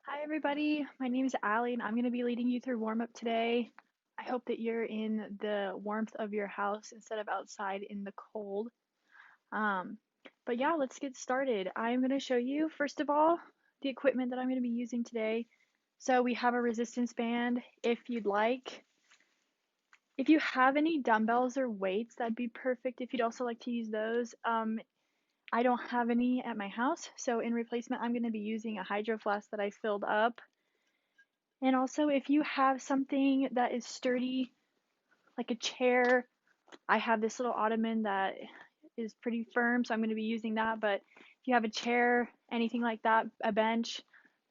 Hi, everybody. My name is Allie, and I'm going to be leading you through warm up today. I hope that you're in the warmth of your house instead of outside in the cold. Um, but yeah, let's get started. I'm going to show you, first of all, the equipment that I'm going to be using today. So we have a resistance band if you'd like. If you have any dumbbells or weights, that'd be perfect if you'd also like to use those. I don't have any at my house, so in replacement, I'm going to be using a hydro flask that I filled up. And also, if you have something that is sturdy, like a chair, I have this little ottoman that is pretty firm, so I'm going to be using that. But if you have a chair, anything like that, a bench,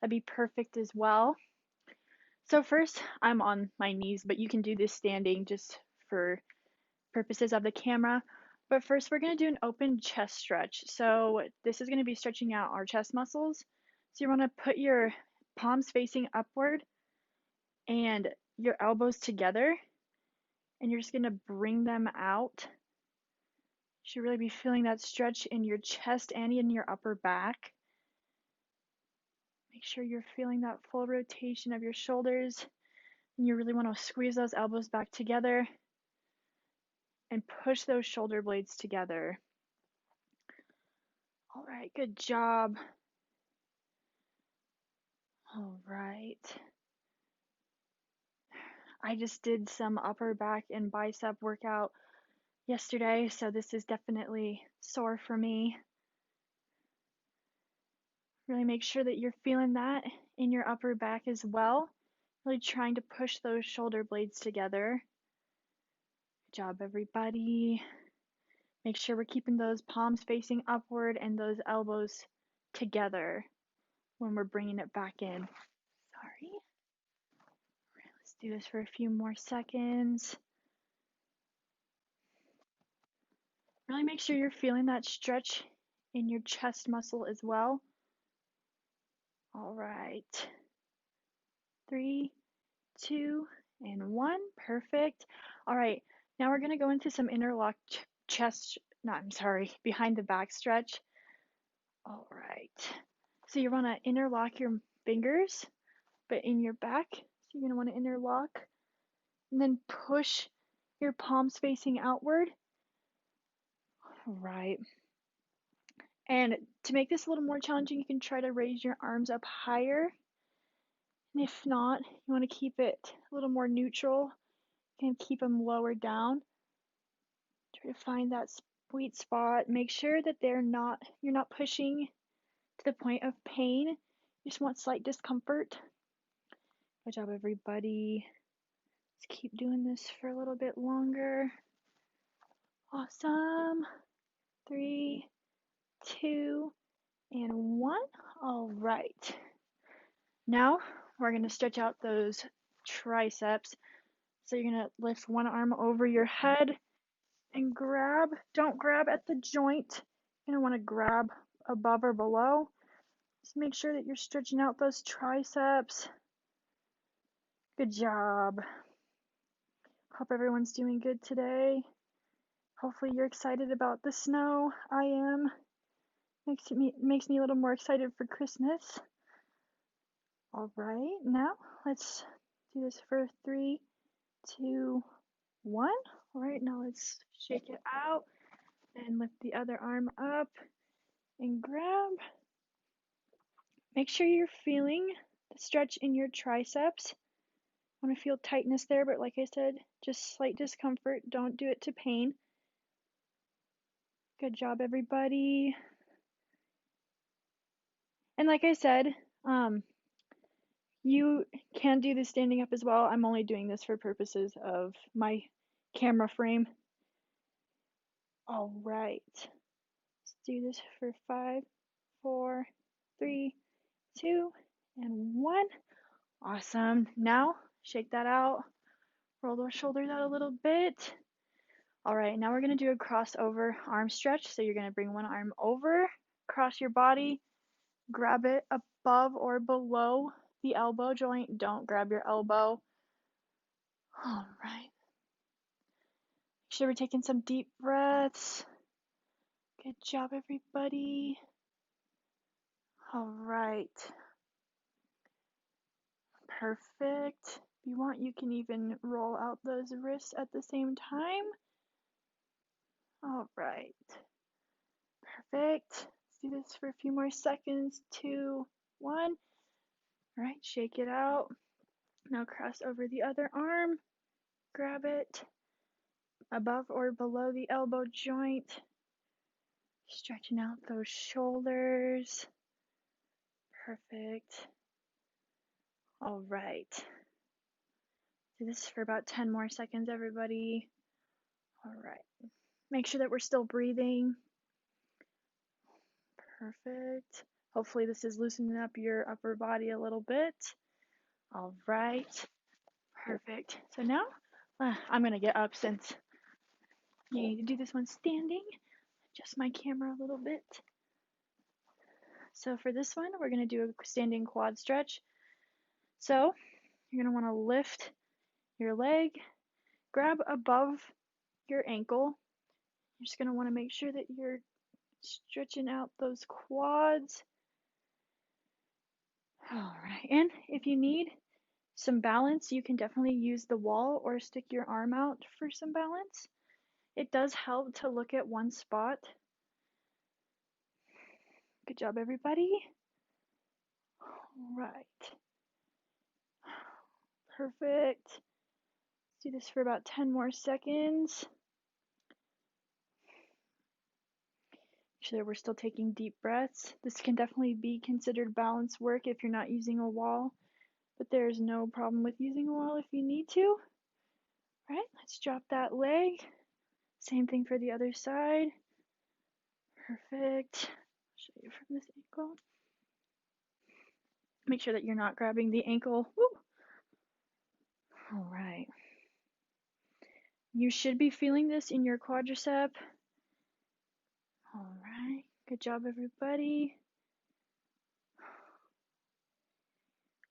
that'd be perfect as well. So first, I'm on my knees, but you can do this standing just for purposes of the camera. But first, we're going to do an open chest stretch. So this is going to be stretching out our chest muscles. So you want to put your palms facing upward and your elbows together, and you're just going to bring them out. You should really be feeling that stretch in your chest and in your upper back. Make sure you're feeling that full rotation of your shoulders, and you really want to squeeze those elbows back together and push those shoulder blades together. All right, good job. All right. I just did some upper back and bicep workout yesterday, so this is definitely sore for me. Really make sure that you're feeling that in your upper back as well. Really trying to push those shoulder blades together. Good job, everybody. Make sure we're keeping those palms facing upward and those elbows together when we're bringing it back in. Sorry. Let's do this for a few more seconds. Really make sure you're feeling that stretch in your chest muscle as well. All right. 3, 2, and 1. Perfect. All right. Now we're going to go into some interlock behind the back stretch. All right. So you want to interlock your fingers, but in your back. So you're going to want to interlock and then push your palms facing outward. All right. And to make this a little more challenging, you can try to raise your arms up higher. And if not, you want to keep it a little more neutral. You can keep them lower down. Try to find that sweet spot. Make sure that you're not pushing to the point of pain. You just want slight discomfort. Good job, everybody. Let's keep doing this for a little bit longer. Awesome. 3, 2, and 1. All right. Now we're going to stretch out those triceps. So you're going to lift one arm over your head and grab. Don't grab at the joint. You're going to want to grab above or below. Just make sure that you're stretching out those triceps. Good job. Hope everyone's doing good today. Hopefully you're excited about the snow. I am. Makes me a little more excited for Christmas. All right, now let's do this for 3, 2, 1. All right, now let's shake it out and lift the other arm up and grab. Make sure you're feeling the stretch in your triceps. I want to feel tightness there, but like I said, just slight discomfort. Don't do it to pain. Good job, everybody. And like I said, you can do this standing up as well. I'm only doing this for purposes of my camera frame. All right. Let's do this for 5, 4, 3, 2, and 1. Awesome. Now, shake that out. Roll those shoulders out a little bit. All right, now we're going to do a crossover arm stretch. So you're going to bring one arm over, cross your body, grab it above or below the elbow joint. Don't grab your elbow. All right. Make sure we're taking some deep breaths. Good job, everybody. All right. Perfect. If you want, you can even roll out those wrists at the same time. All right. Perfect. Let's do this for a few more seconds. 2, 1. All right, shake it out. Now cross over the other arm. Grab it above or below the elbow joint. Stretching out those shoulders. Perfect. All right. Do this for about 10 more seconds, everybody. All right. Make sure that we're still breathing. Perfect. Hopefully this is loosening up your upper body a little bit. All right. Perfect. So now I'm going to get up since you need to do this one standing. Adjust my camera a little bit. So for this one, we're going to do a standing quad stretch. So you're going to want to lift your leg, grab above your ankle. You're just going to want to make sure that you're stretching out those quads. All right. And if you need some balance, you can definitely use the wall or stick your arm out for some balance. It does help to look at one spot. Good job, everybody. All right. Perfect. Let's do this for about 10 more seconds. Make sure that we're still taking deep breaths. This can definitely be considered balance work if you're not using a wall, but there's no problem with using a wall if you need to. All right, let's drop that leg. Same thing for the other side. Perfect. I'll show you from this ankle. Make sure that you're not grabbing the ankle. Woo. All right. You should be feeling this in your quadricep. All right. Good job, everybody.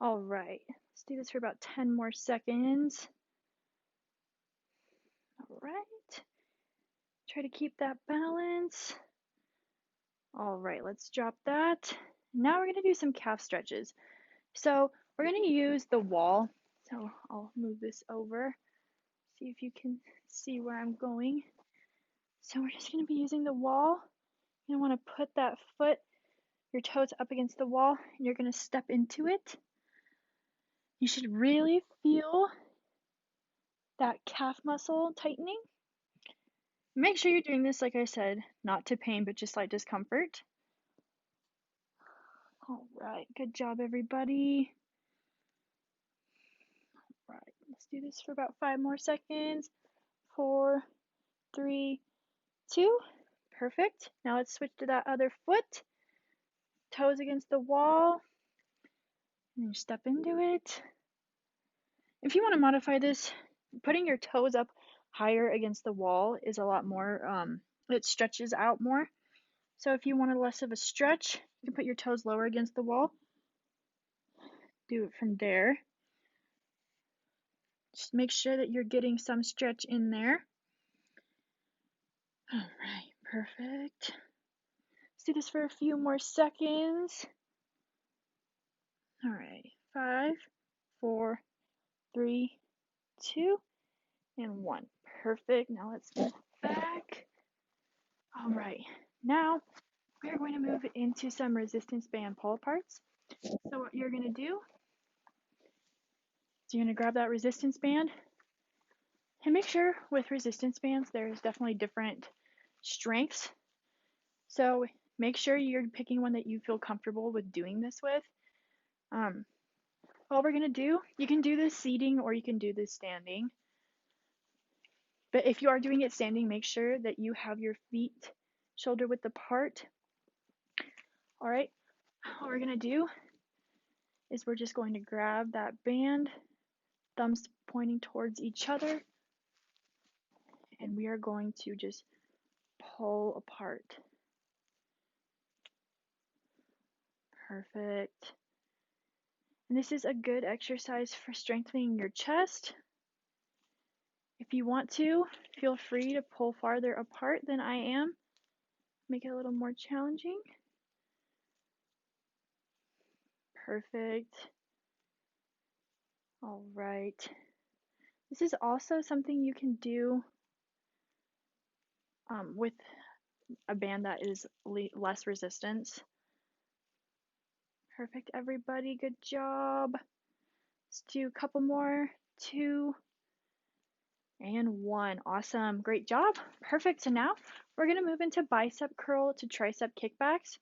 All right. Let's do this for about 10 more seconds. All right. Try to keep that balance. All right, let's drop that. Now we're going to do some calf stretches. So we're going to use the wall. So I'll move this over. See if you can see where I'm going. So we're just going to be using the wall. You want to put that foot, your toes up against the wall, and you're going to step into it. You should really feel that calf muscle tightening. Make sure you're doing this, like I said, not to pain, but just like discomfort. All right, good job, everybody. All right, let's do this for about 5 more seconds. 4, 3, 2. Perfect. Now let's switch to that other foot. Toes against the wall. And you step into it. If you want to modify this, putting your toes up higher against the wall is a lot more, it stretches out more. So if you wanted less of a stretch, you can put your toes lower against the wall. Do it from there. Just make sure that you're getting some stretch in there. All right, perfect. Let's do this for a few more seconds. All right, 5, 4, 3, 2, and 1. Perfect. Now let's move back. All right, now we're going to move into some resistance band pull aparts. So what you're going to do is you're going to grab that resistance band, and make sure with resistance bands there's definitely different strengths. So make sure you're picking one that you feel comfortable with doing this with. All we're going to do, you can do this seating or you can do this standing. But if you are doing it standing, make sure that you have your feet shoulder width apart. All right, what we're going to do is we're just going to grab that band, thumbs pointing towards each other, and we are going to just pull apart. Perfect. And this is a good exercise for strengthening your chest. If you want to, feel free to pull farther apart than I am. Make it a little more challenging. Perfect. All right. This is also something you can do with a band that is less resistance. Perfect, everybody. Good job. Let's do a couple more. 2 and 1. Awesome. Great job. Perfect. So now we're going to move into bicep curl to tricep kickbacks.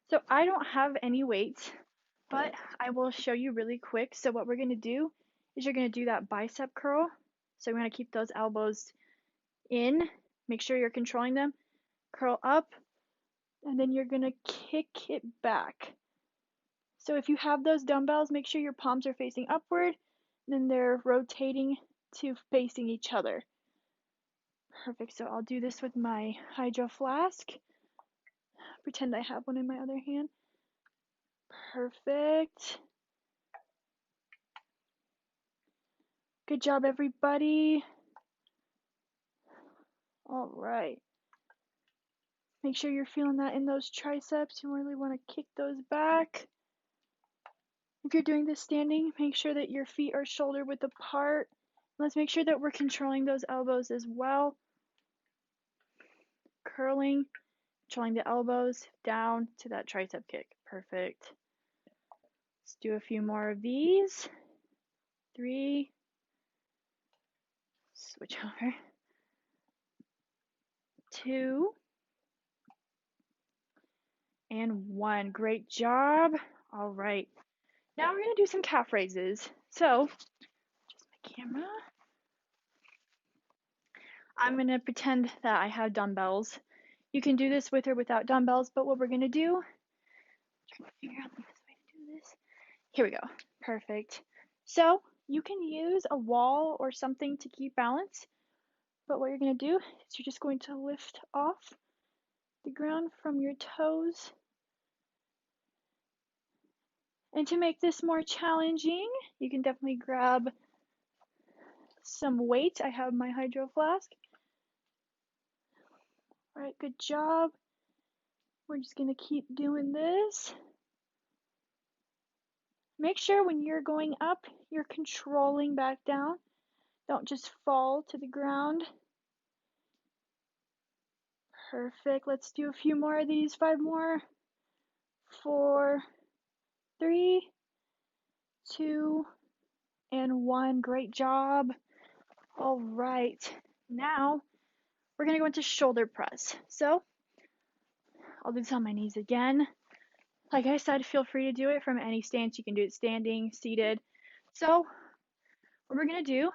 So I don't have any weights, but I will show you really quick. So what we're going to do is you're going to do that bicep curl. So we're going to keep those elbows in. Make sure you're controlling them. Curl up, and then you're going to kick it back. So if you have those dumbbells, make sure your palms are facing upward, and then they're rotating to facing each other. Perfect. So I'll do this with my hydro flask. Pretend I have one in my other hand. Perfect. Good job, everybody. All right. Make sure you're feeling that in those triceps. You really want to kick those back. If you're doing this standing, make sure that your feet are shoulder width apart. Let's make sure that we're controlling those elbows as well. Curling, controlling the elbows down to that tricep kick. Perfect. Let's do a few more of these. 3. Switch over. 2 and 1. Great job. All right. Now we're going to do some calf raises. So, just my camera. I'm going to pretend that I have dumbbells. You can do this with or without dumbbells, but what we're going to do, trying to figure out the best way to do this. Here we go. Perfect. So, you can use a wall or something to keep balance, but what you're going to do is you're just going to lift off the ground from your toes. And to make this more challenging, you can definitely grab some weight. I have my hydro flask. All right, good job. We're just going to keep doing this. Make sure when you're going up, you're controlling back down. Don't just fall to the ground. Perfect. Let's do a few more of these. 5 more. 4, 3, 2, and 1. Great job. All right. Now, we're going to go into shoulder press. So, I'll do this on my knees again. Like I said, feel free to do it from any stance. You can do it standing, seated. So, what we're going to do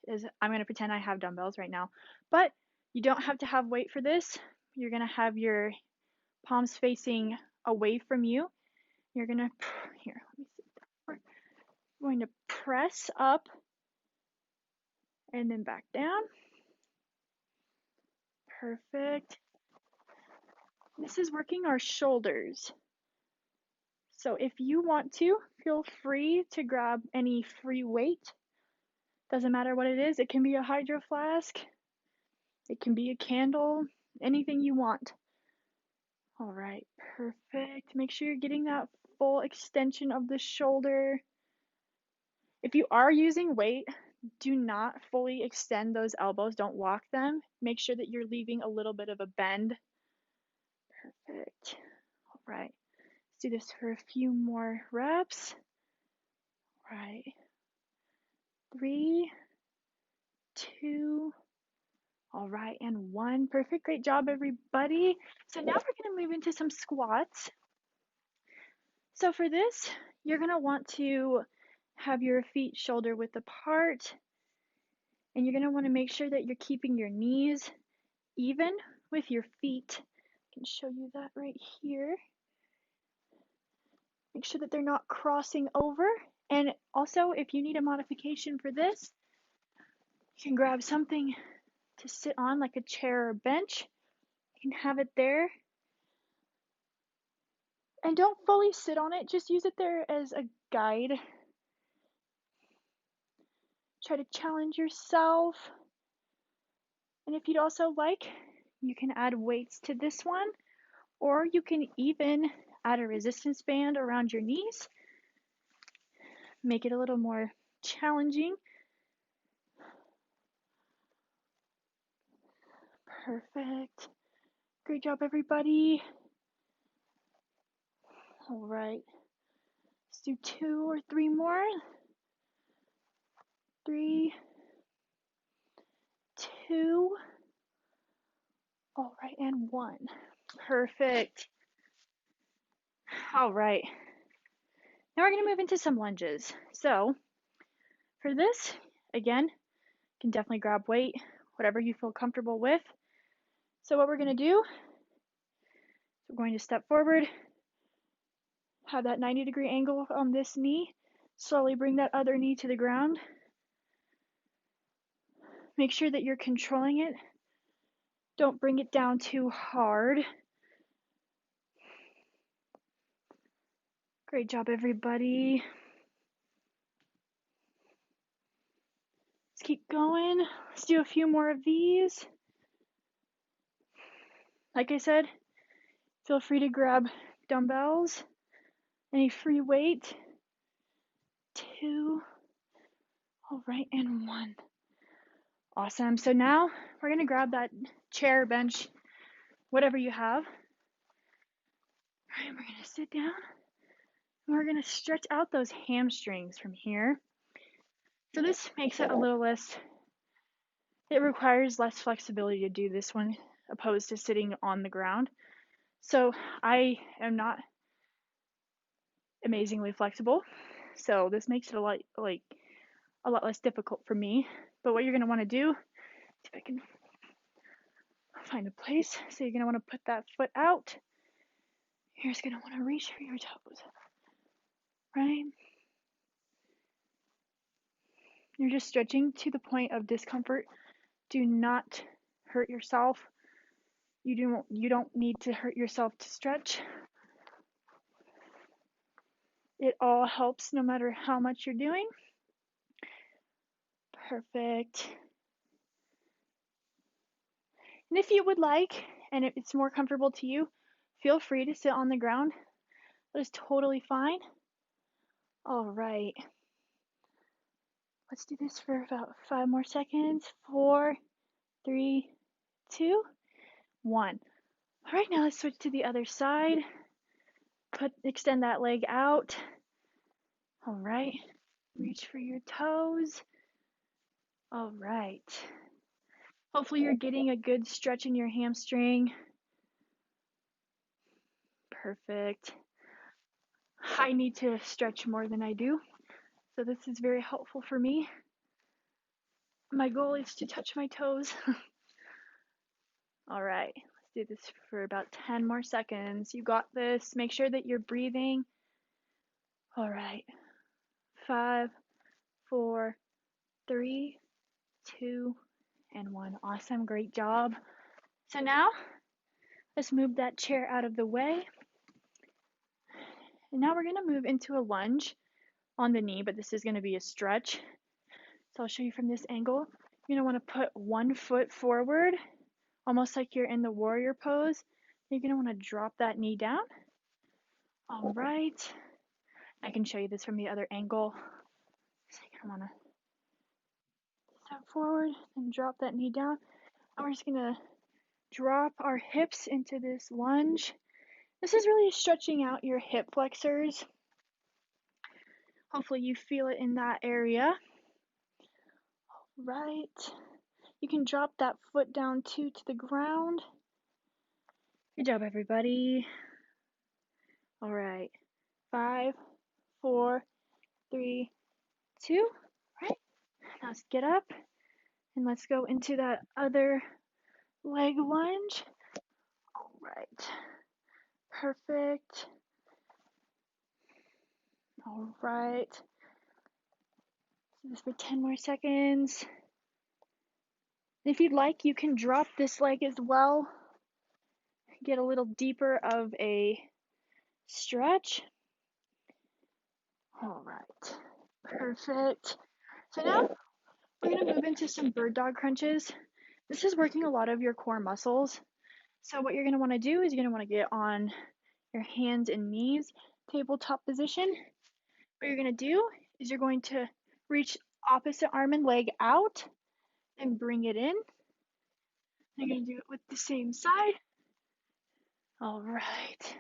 is I'm going to pretend I have dumbbells right now, but you don't have to have weight for this. You're going to have your palms facing away from you. You're going to, here, let me see. We're going to press up and then back down. Perfect. This is working our shoulders. So if you want to, feel free to grab any free weight. Doesn't matter what it is. It can be a hydro flask. It can be a candle. Anything you want. All right, perfect. Make sure you're getting that full extension of the shoulder. If you are using weight, do not fully extend those elbows. Don't walk them. Make sure that you're leaving a little bit of a bend. Perfect. All right. Let's do this for a few more reps. All right. 3, 2, all right, and 1. Perfect. Great job, everybody. So now we're going to move into some squats. So for this, you're going to want to have your feet shoulder width apart, and you're going to want to make sure that you're keeping your knees even with your feet. I can show you that right here. Make sure that they're not crossing over. And also, if you need a modification for this, you can grab something to sit on, like a chair or bench. You can have it there. And don't fully sit on it, just use it there as a guide. Try to challenge yourself. And if you'd also like, you can add weights to this one, or you can even add a resistance band around your knees. Make it a little more challenging. Perfect. Great job, everybody. All right. Let's do 2 or 3 more. 3, 2. All right, and 1. Perfect. All right. Now we're going to move into some lunges. So for this, again, you can definitely grab weight, whatever you feel comfortable with. So what we're going to do, we're going to step forward, have that 90-degree angle on this knee, slowly bring that other knee to the ground. Make sure that you're controlling it. Don't bring it down too hard. Great job, everybody. Let's keep going. Let's do a few more of these. Like I said, feel free to grab dumbbells, any free weight. 2. All right, and 1. Awesome. So now we're going to grab that chair, bench, whatever you have. All right, we're going to sit down. And we're going to stretch out those hamstrings from here. So this makes it a little less, it requires less flexibility to do this one opposed to sitting on the ground. So I am not amazingly flexible. So this makes it a lot less difficult for me. But what you're going to want to do, see if I can find a place. So you're going to want to put that foot out. You're just going to want to reach for your toes. Right? You're just stretching to the point of discomfort. Do not hurt yourself. You don't need to hurt yourself to stretch. It all helps no matter how much you're doing. Perfect. And if you would like, and if it's more comfortable to you, feel free to sit on the ground. That is totally fine. All right. Let's do this for about 5 more seconds. 4, 3, 2, 1. All right, now let's switch to the other side. Extend that leg out. All right. Reach for your toes. All right. Hopefully you're getting a good stretch in your hamstring. Perfect. I need to stretch more than I do, so this is very helpful for me. My goal is to touch my toes. All right, let's do this for about 10 more seconds. You got this. Make sure that you're breathing. All right. 5, 4, 3, 2, and 1. Awesome. Great job. So now let's move that chair out of the way. And now we're going to move into a lunge on the knee, but this is going to be a stretch. So I'll show you from this angle. You're going to want to put one foot forward, almost like you're in the warrior pose. You're going to want to drop that knee down. All right. I can show you this from the other angle. So you're going to want to step forward and drop that knee down. And we're just going to drop our hips into this lunge. This is really stretching out your hip flexors. Hopefully you feel it in that area. All right. You can drop that foot down too to the ground. Good job, everybody. All right. 5, 4, 3, 2. Right. Now let's get up and let's go into that other leg lunge. All right. Perfect. All right. Do this for 10 more seconds. If you'd like, you can drop this leg as well. Get a little deeper of a stretch. All right. Perfect. So now we're going to move into some bird dog crunches. This is working a lot of your core muscles. So what you're going to want to do is you're going to want to get on your hands and knees, tabletop position. What you're going to do is you're going to Reach opposite arm and leg out and bring it in. You're going to do it with the same side. All right.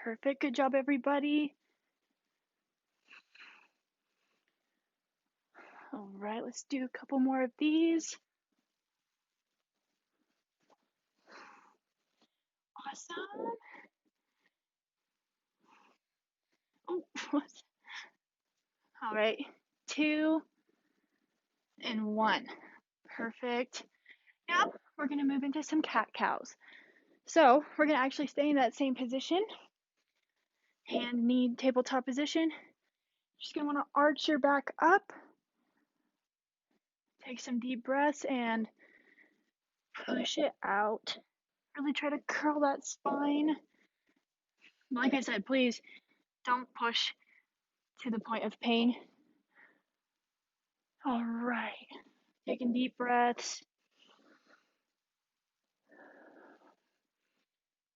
Perfect. Good job, everybody. All right, let's do a couple more of these. Awesome. Oh, all right. 2 and 1. Perfect. Now we're going to move into some cat-cows. So we're going to actually stay in that same position. Hand, knee, tabletop position. Just going to want to arch your back up. Take some deep breaths and push it out. Really try to curl that spine. Like I said, please don't push to the point of pain. All right. Taking deep breaths.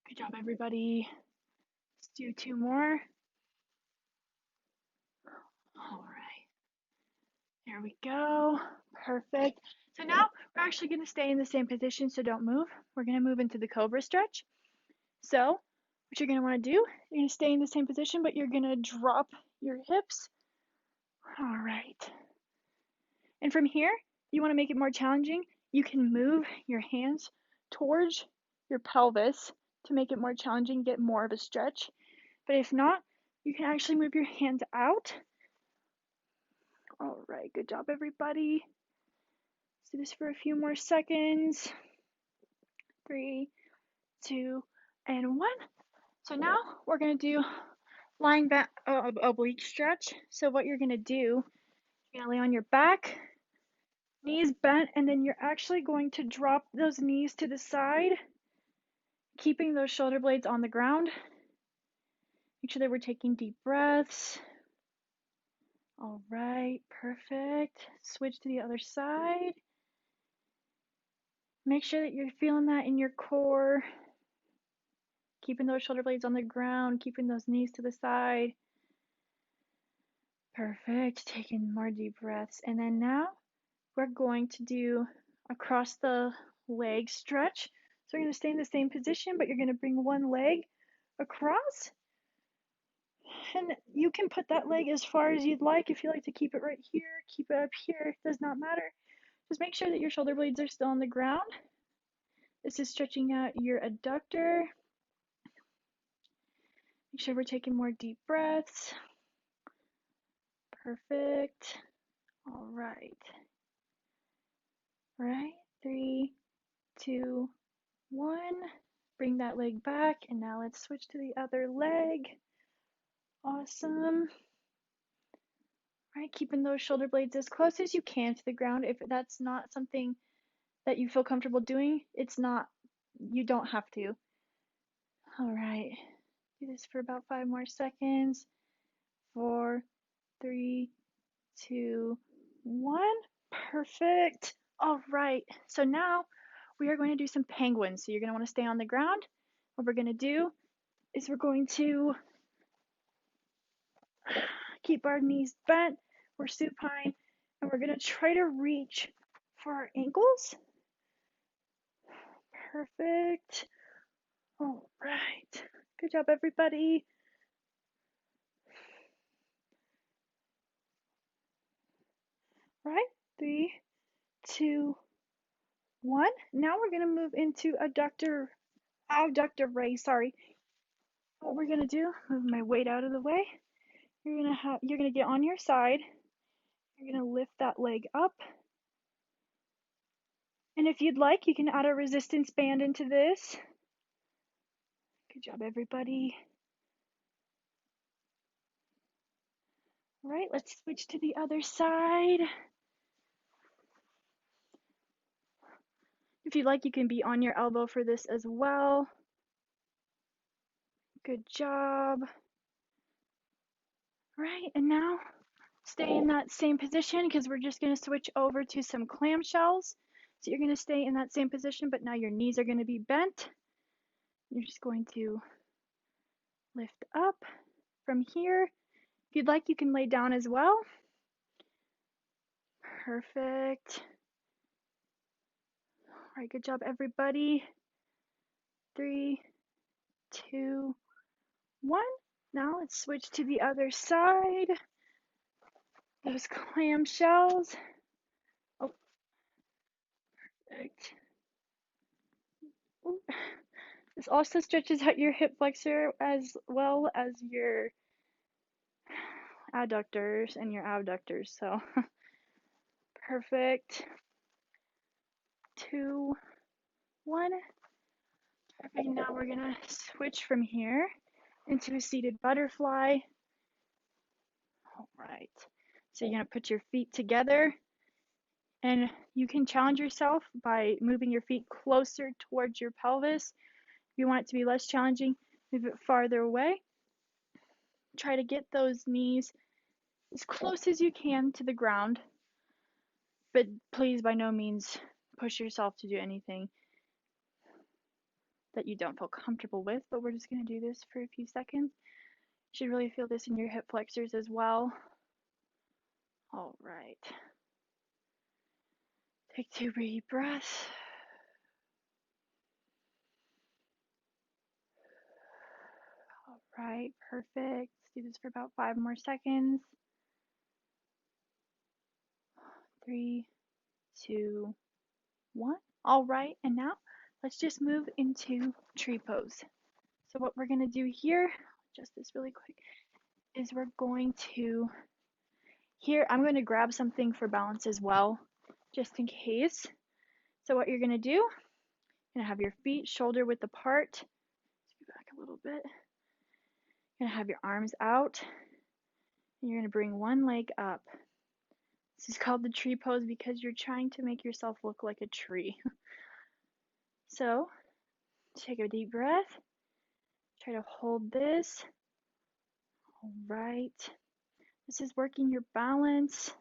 Good job, everybody. Let's do 2 more. All right. There we go. Perfect. So now we're actually going to stay in the same position, so don't move. We're going to move into the Cobra Stretch. So what you're going to want to do, you're going to stay in the same position, but you're going to drop your hips. All right. And from here, you want to make it more challenging. You can move your hands towards your pelvis to make it more challenging, get more of a stretch. But if not, you can actually move your hands out. All right, good job, everybody. Let's do this for a few more seconds. 3, 2, and 1. So now we're going to do lying back oblique stretch. So what you're going to do, you're going to lay on your back, knees bent, and then you're actually going to drop those knees to the side, keeping those shoulder blades on the ground. Make sure that we're taking deep breaths. All right, perfect. Switch to the other side. Make sure that you're feeling that in your core. Keeping those shoulder blades on the ground, keeping those knees to the side. Perfect. Taking more deep breaths. And then now we're going to do across the leg stretch. So we're going to stay in the same position, but you're going to bring one leg across. And you can put that leg as far as you'd like. If you like to keep it right here, keep it up here, it does not matter. Just make sure that your shoulder blades are still on the ground. This is stretching out your adductor. Make sure we're taking more deep breaths. Perfect. All right. All right. 3, 2, 1. Bring that leg back, and now let's switch to the other leg. Awesome. All right, keeping those shoulder blades as close as you can to the ground. If that's not something that you feel comfortable doing, you don't have to. All right, do this for about 5 more seconds. 4, 3, 2, 1. Perfect. All right, so now we are going to do some penguins. So you're going to want to stay on the ground. What we're going to do is we're going to keep our knees bent. We're supine, and we're going to try to reach for our ankles. Perfect. All right. Good job, everybody. All right. 3, 2, 1. Now we're going to move into abductor raise. Sorry. What we're going to do, move my weight out of the way. You're going to get on your side. You're going to lift that leg up. And if you'd like, you can add a resistance band into this. Good job, everybody. All right, let's switch to the other side. If you'd like, you can be on your elbow for this as well. Good job. All right, and now stay in that same position because we're just going to switch over to some clam shells. So you're going to stay in that same position, but now your knees are going to be bent. You're just going to lift up from here. If you'd like, you can lay down as well. Perfect. All right, good job, everybody. 3, 2, 1. Now let's switch to the other side. Those clam shells. Oh, perfect. Ooh. This also stretches out your hip flexor as well as your adductors and your abductors. So perfect. 2, 1. Perfect. Now we're gonna switch from here into a seated butterfly. All right. So you're gonna put your feet together, and you can challenge yourself by moving your feet closer towards your pelvis. If you want it to be less challenging, move it farther away. Try to get those knees as close as you can to the ground, but please by no means push yourself to do anything that you don't feel comfortable with. But we're just going to do this for a few seconds. You should really feel this in your hip flexors as well. All right. Take 2 deep breaths. All right, perfect. Let's do this for about 5 more seconds. 3, 2, 1. All right, and now let's just move into tree pose. So what we're going to do here, adjust this really quick, is we're going to, here I'm going to grab something for balance as well, just in case. So what you're going to do, you're going to have your feet shoulder width apart. Let's go back a little bit. You're going to have your arms out, and you're going to bring one leg up. This is called the tree pose because you're trying to make yourself look like a tree. So take a deep breath. Try to hold this. All right. This is working your balance.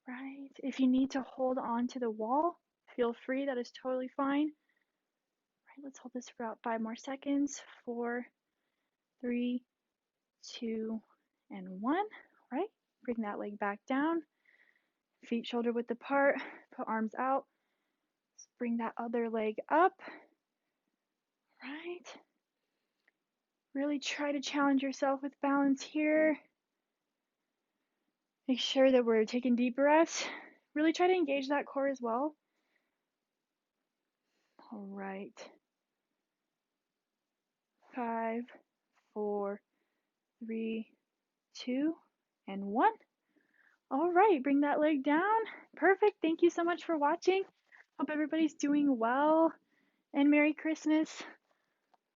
Right. If you need to hold on to the wall, feel free. That is totally fine. Right. Let's hold this for about 5 more seconds. 4, 3, 2, and 1. All right. Bring that leg back down. Feet shoulder width apart. Put arms out. Let's bring that other leg up. Right. Really try to challenge yourself with balance here. Make sure that we're taking deep breaths. Really try to engage that core as well. All right. 5, 4, 3, 2, and 1. All right, bring that leg down. Perfect. Thank you so much for watching. Hope everybody's doing well, and Merry Christmas.